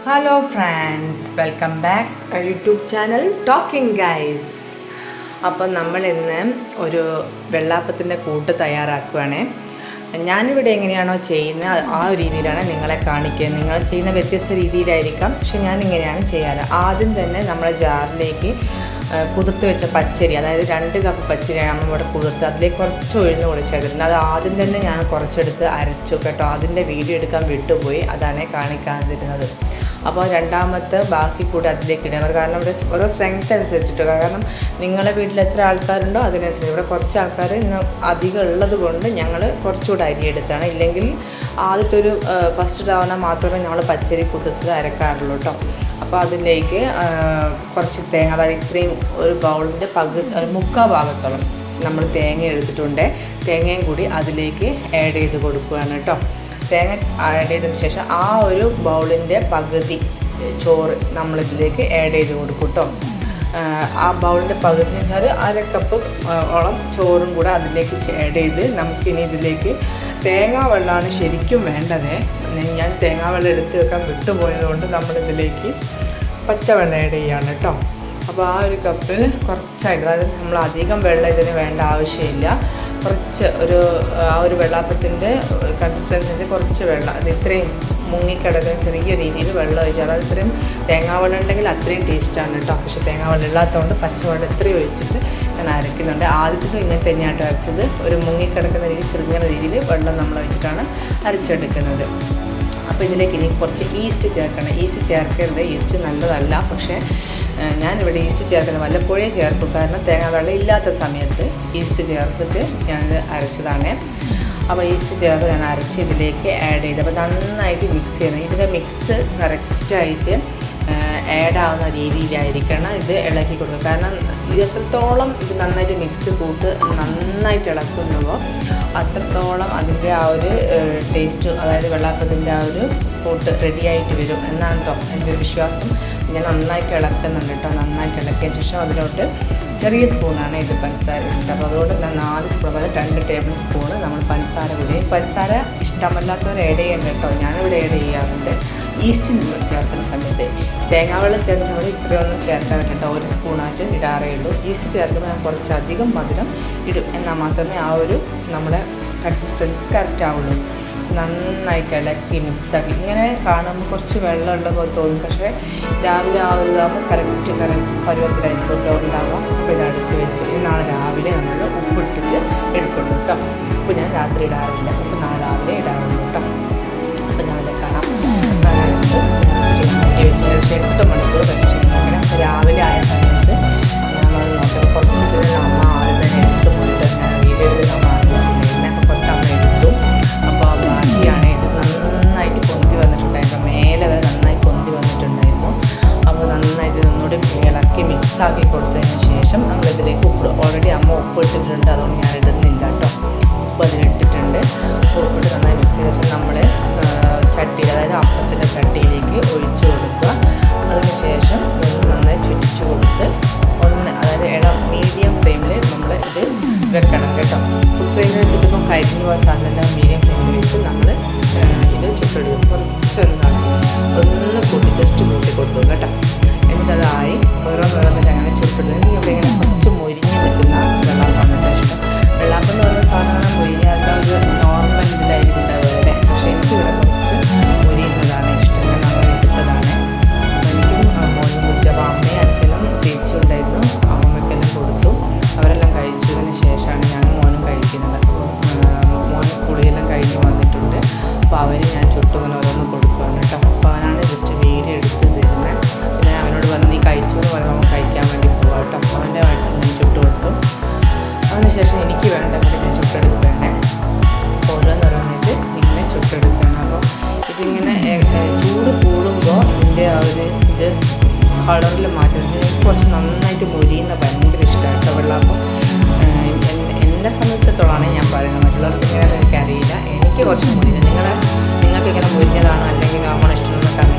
Hello friends, welcome back YouTube channel talking guys. അപ്പം നമ്മളിന്ന് ഒരു വെള്ളാപ്പത്തിൻ്റെ കൂട്ട് തയ്യാറാക്കുകയാണ്. ഞാനിവിടെ എങ്ങനെയാണോ ചെയ്യുന്നത് ആ ഒരു രീതിയിലാണ് നിങ്ങളെ കാണിക്കുന്നത്. നിങ്ങൾ ചെയ്യുന്ന വ്യത്യസ്ത രീതിയിലായിരിക്കാം, പക്ഷെ ഞാനിങ്ങനെയാണ് ചെയ്യാറ്. ആദ്യം തന്നെ നമ്മളെ ജാറിലേക്ക് കുതിർത്ത് വെച്ച പച്ചരി, അതായത് 2 കപ്പ് പച്ചരിയാണ് നമ്മളിവിടെ കുതിർത്ത്, അതിലേക്ക് കുറച്ച് ഉഴുന്ന് കൂടി ചേർത്തിട്ടുണ്ട്. അത് ആദ്യം തന്നെ ഞാൻ കുറച്ചെടുത്ത് അരച്ചു കേട്ടോ. അതിൻ്റെ വീഡിയോ എടുക്കാൻ വിട്ടുപോയി, അതാണ് കാണിക്കാതിരുന്നത്. അപ്പോൾ രണ്ടാമത്തെ ബാക്കി കൂടി അതിലേക്ക് ഇടുക. കാരണം ഇവിടെ ഓരോ സ്ട്രെങ്ത് അനുസരിച്ചിട്ട്, കാരണം നിങ്ങളുടെ വീട്ടിൽ എത്ര ആൾക്കാരുണ്ടോ അതിനനുസരിച്ച്. ഇവിടെ കുറച്ച് ആൾക്കാർ ഇന്ന് അധികം ഉള്ളത് കൊണ്ട് ഞങ്ങൾ കുറച്ചുകൂടെ അരി എടുത്താണ്. ഇല്ലെങ്കിൽ ആദ്യത്തെ ഒരു ഫസ്റ്റ് തവണ മാത്രമേ നമ്മൾ പച്ചരി കുതിർത്ത് അരക്കാറുള്ളൂ കേട്ടോ. അപ്പോൾ അതിലേക്ക് കുറച്ച് തേങ്ങ, അതായത് ഇത്രയും ഒരു ബൗളിൻ്റെ മുക്കാൽ ഭാഗത്തോളം നമ്മൾ തേങ്ങ എടുത്തിട്ടുണ്ട്. തേങ്ങയും കൂടി അതിലേക്ക് ആഡ് ചെയ്ത് കൊടുക്കുകയാണ് കേട്ടോ. തേങ്ങ ആഡ് ചെയ്തതിന് ശേഷം ആ ഒരു ബൗളിൻ്റെ പകുതി ചോറ് നമ്മളിതിലേക്ക് ആഡ് ചെയ്ത് കൊടുക്കും കേട്ടോ. ആ ബൗളിൻ്റെ പകുതി എന്ന് വെച്ചാൽ 1/2 കപ്പ് ഓളം ചോറും കൂടെ അതിലേക്ക് ആഡ് ചെയ്ത് നമുക്കിനി ഇതിലേക്ക് തേങ്ങാ വെള്ളമാണ് ശരിക്കും വേണ്ടത്. ഞാൻ തേങ്ങാ വെള്ളം എടുത്ത് വെക്കാൻ വിട്ടുപോയതുകൊണ്ട് നമ്മളിതിലേക്ക് പച്ചവെള്ളം ആഡ് ചെയ്യാണ് കേട്ടോ. അപ്പോൾ ആ ഒരു കപ്പിൽ കുറച്ചായിട്ട്, അതായത് നമ്മൾ അധികം വെള്ളം ഇതിന് വേണ്ട ആവശ്യമില്ല. കുറച്ച് ആ ഒരു വെള്ളാപ്പത്തിൻ്റെ കൺസിസ്റ്റൻസി കുറച്ച് വെള്ളം, അത് ഇത്രയും മുങ്ങിക്കിടക്കുന്ന ചെറിയ രീതിയിൽ വെള്ളം ഒഴിച്ചാൽ, അത് ഇത്രയും തേങ്ങാവെള്ളം ഉണ്ടെങ്കിൽ അത്രയും ടേസ്റ്റാണ് കേട്ടോ. പക്ഷേ തേങ്ങാവെള്ളം ഇല്ലാത്തതുകൊണ്ട് പച്ചവെള്ളം ഇത്രയും ഒഴിച്ചിട്ട് ഞാൻ അരയ്ക്കുന്നുണ്ട്. ആദ്യത്തെ ഇങ്ങനെ തന്നെയായിട്ട് അരച്ചത്, ഒരു മുങ്ങിക്കിടക്കുന്ന രീതിയിൽ ചെറുങ്ങനെ രീതിയിൽ വെള്ളം നമ്മൾ ഒഴിച്ചിട്ടാണ് അരച്ചെടുക്കുന്നത്. അപ്പോൾ ഇതിലേക്ക് ഇനി കുറച്ച് ഈസ്റ്റ് ചേർക്കണം. ഈസ്റ്റ് ചേർക്കരുത്, ഈസ്റ്റ് നല്ലതല്ല. പക്ഷേ ഞാനിവിടെ ഈസ്റ്റ് ചേർക്കുന്നത് വല്ലപ്പോഴേ ചേർക്കും, കാരണം തേങ്ങാ വെള്ളം ഇല്ലാത്ത സമയത്ത് ഈസ്റ്റ് ചേർത്തിട്ട് ഞാനത് അരച്ചതാണ്. അപ്പോൾ ഈസ്റ്റ് ചേർത്ത് ഞാൻ അരച്ച് ഇതിലേക്ക് ആഡ് ചെയ്ത്, അപ്പോൾ നന്നായിട്ട് മിക്സ് ചെയ്യണം. ഇതിൻ്റെ മിക്സ് കറക്റ്റായിട്ട് ആഡ് ആവുന്ന രീതിയിലായിരിക്കണം ഇത് ഇളക്കി കൊടുക്കുക. കാരണം ഇത് എത്രത്തോളം ഇത് നന്നായിട്ട് മിക്സ് നന്നായിട്ട് ഇളക്കുന്നുവോ അത്രത്തോളം അതിൻ്റെ ആ ഒരു ടേസ്റ്റ്, അതായത് വെള്ളാപ്പത്തിൻ്റെ ആ ഒരു കൂട്ട് റെഡിയായിട്ട് വരും എന്നാണ് കേട്ടോ എൻ്റെ വിശ്വാസം. ഞാൻ നന്നായിട്ട് ഇളക്കുന്നുണ്ട് കേട്ടോ. നന്നായിട്ട് ഇളക്കിയ ശേഷം അതിലോട്ട് ചെറിയ സ്പൂണാണ് ഇത് പഞ്ചസാര ഇട്ടത്. അപ്പോൾ അതുകൊണ്ട് ഞാൻ 4 സ്പൂൺ, അതായത് 2 ടേബിൾ സ്പൂണ് നമ്മൾ പഞ്ചസാര കൂടി. പഞ്ചസാര ഇഷ്ടമല്ലാത്തവർ ആഡ് ചെയ്യേണ്ട കേട്ടോ. ഞാനിവിടെ ആഡ് ചെയ്യാറുണ്ട്. ഈസ്റ്റ് ചേർക്കുന്ന സമയത്ത് തേങ്ങാവെള്ളം ചേർക്കുന്നവർ ഇത്രയൊന്നും ചേർക്കാൻ കേട്ടോ, 1 സ്പൂണായിട്ട് ഇടാറേ ഉള്ളൂ. ഈസ്റ്റ് ചേർക്കുമ്പോൾ ഞാൻ കുറച്ചധികം മധുരം ഇടും, എന്നാൽ മാത്രമേ ആ ഒരു നമ്മുടെ കൺസിസ്റ്റൻസി കറക്റ്റ് ആവുള്ളൂ. നന്നായിട്ട് ഇളക്കി മിക്സാക്കി. ഇങ്ങനെ കാണുമ്പോൾ കുറച്ച് വെള്ളം ഉള്ള പോലെ തോന്നും, പക്ഷേ രാവിലെ ആവുന്നതാകുമ്പോൾ കറക്റ്റ് പരുവത്തിലായിരിക്കും ഉണ്ടാവുക. അപ്പോൾ ഇത് അടിച്ച് വെച്ച് നാളെ രാവിലെ നമ്മൾ ഉപ്പിട്ടിട്ട് എടുക്കുള്ളൂ കേട്ടോ. ഉപ്പ് ഞാൻ രാത്രി ഇടാറില്ല, ഉപ്പ് നാളെ രാവിലെ ഇടാറുള്ളൂ കേട്ടോ. അപ്പോൾ നാളെ കാണാം. റെസ്റ്റ് വെച്ച് ഏകദേശം 8 മണിക്കൂർ റെസ്റ്റ് ചെയ്യണം. അങ്ങനെ രാവിലെ ആയ സമയത്ത് നമ്മൾ നോക്കാം. കുറച്ച് ഇതിൽ അമ്മ ആദ്യം തന്നെ എടുത്ത് പോയിട്ട് ഞാൻ വീഡിയോ എടുത്ത് നമ്മൾ ആദ്യം കുറച്ച് അമ്മ എടുത്തു. അപ്പോൾ ബാക്കിയാണ് ഇത് നന്നായിട്ട് പൊന്തി വന്നിട്ടുണ്ടായിരുന്നു. മേലെ വരെ നന്നായി പൊന്തി വന്നിട്ടുണ്ടായിരുന്നു. അപ്പോൾ നന്നായിട്ട് ഒന്നുകൂടി ഇളക്കി മിക്സാക്കി കൊടുത്തതിന് ശേഷം നമ്മളിതിലേക്ക് ഓൾറെഡി അമ്മ ഉപ്പ് ഇട്ടിട്ടുണ്ട്, അതുകൊണ്ട് ഞാൻ ഇടുന്നില്ല കേട്ടോ. ഉപ്പ് അതിലിട്ടിട്ടുണ്ട്. ഉപ്പിട്ട് നന്നായി മിക്സ് ചെയ്ത ശേഷം നമ്മൾ ചട്ടിയിൽ, അതായത് അപ്പത്തിൻ്റെ ചട്ടിയിലേക്ക് ഒഴിച്ചു കൊടുക്കുക. അതിനുശേഷം നന്നായി ചുറ്റിച്ചു കൊടുത്ത് അതായത് മീഡിയം ഫ്ലെയിമിൽ നമ്മൾ ഇത് വെക്കണം കേട്ടോ. ഫുൾ ഫ്ലെയിമിൽ വെച്ചിട്ടിപ്പോൾ കരിഞ്ഞു പോയ സാധനം മീഡിയം ഫ്ലെയിമിൽ വെച്ച് നമ്മൾ ഇത് ചുട്ടെടുക്കും. ഒന്ന് കൂട്ടി ജസ്റ്റ് കൂട്ടി കൊടുക്കും കേട്ടോ. എന്നിട്ടതായി ഓരോന്നോരോന്നിട്ട് അങ്ങനെ ചുട്ടെടുക്കും. ഇവിടെ ഇങ്ങനെ കുറച്ച് മൊരിഞ്ഞ് നിൽക്കുന്ന വെള്ളാപ്പാണ് കേട്ടോ ഇഷ്ടം. വെള്ളാപ്പം എന്ന് പറയുന്ന സാധനം മൊരിയാത്ത ഒരു നോർമൽ ഇതിലായിരിക്കും ഉണ്ടാവുക, പക്ഷേ എനിക്കിവിടെ കുറച്ച് മൊരിയുന്നതാണ് ഇഷ്ടം. ഞാൻ നമ്മൾ എടുത്തതാണ്. എനിക്കും മോനും കുടിച്ചപ്പോൾ അമ്മയും അച്ഛനും ചേച്ചി ഉണ്ടായിരുന്നു, അമ്മയ്ക്കെല്ലാം കൊടുത്തു. അവരെല്ലാം കഴിച്ചതിന് ശേഷമാണ് ഞാൻ മോനും കഴിക്കുന്നത്. മോനും കുളിയെല്ലാം കഴിഞ്ഞ് വന്നിട്ടുണ്ട്. അപ്പോൾ അവന് ഞാൻ ചുട്ടുങ്ങനെ ഓരോന്ന് കൊടുക്കുകയാണ് കേട്ടോ. അപ്പോൾ അവനാണ് ജസ്റ്റ് വീഡിയോ എടുത്ത് തരുന്നത്. പിന്നെ അവനോട് പറഞ്ഞ് നീ കഴിച്ചു എന്ന് പറഞ്ഞാൽ അവൻ കഴിക്കാൻ വേണ്ടി പോകാം കേട്ടോ. അവൻ്റെ വേണ്ടി ഞാൻ ചുട്ട് കൊടുത്തു. അതിനുശേഷം എനിക്ക് വേണ്ട കൂടി ഞാൻ ചുട്ടെടുക്കുകയാണ്. ഓരോന്നിട്ട് ഇങ്ങനെ ചുട്ടെടുക്കുകയാണ്. അപ്പോൾ ഇതിങ്ങനെ ചൂട് കൂടുമ്പോൾ ഇതിൻ്റെ ആ ഒരു ഇത് കളറിൽ മാറ്റുന്നത് എനിക്ക് കുറച്ച് നന്നായിട്ട് മൊരിയുന്ന ഭയങ്കര ഇഷ്ടമാണ് കേട്ടോ വെള്ളാപ്പം. എന്നെ സംബന്ധിച്ചിടത്തോളമാണ് ഞാൻ പറയുന്നത്, മറ്റുള്ളവർക്ക് ഇങ്ങനെ എനിക്കറിയില്ല. എനിക്ക് കുറച്ച് മൊരിയുന്നത്. നിങ്ങൾക്കിങ്ങനെ മൊരിഞ്ഞതാണോ അല്ലെങ്കിൽ നമ്മളെ ഇഷ്ടമുള്ള കറി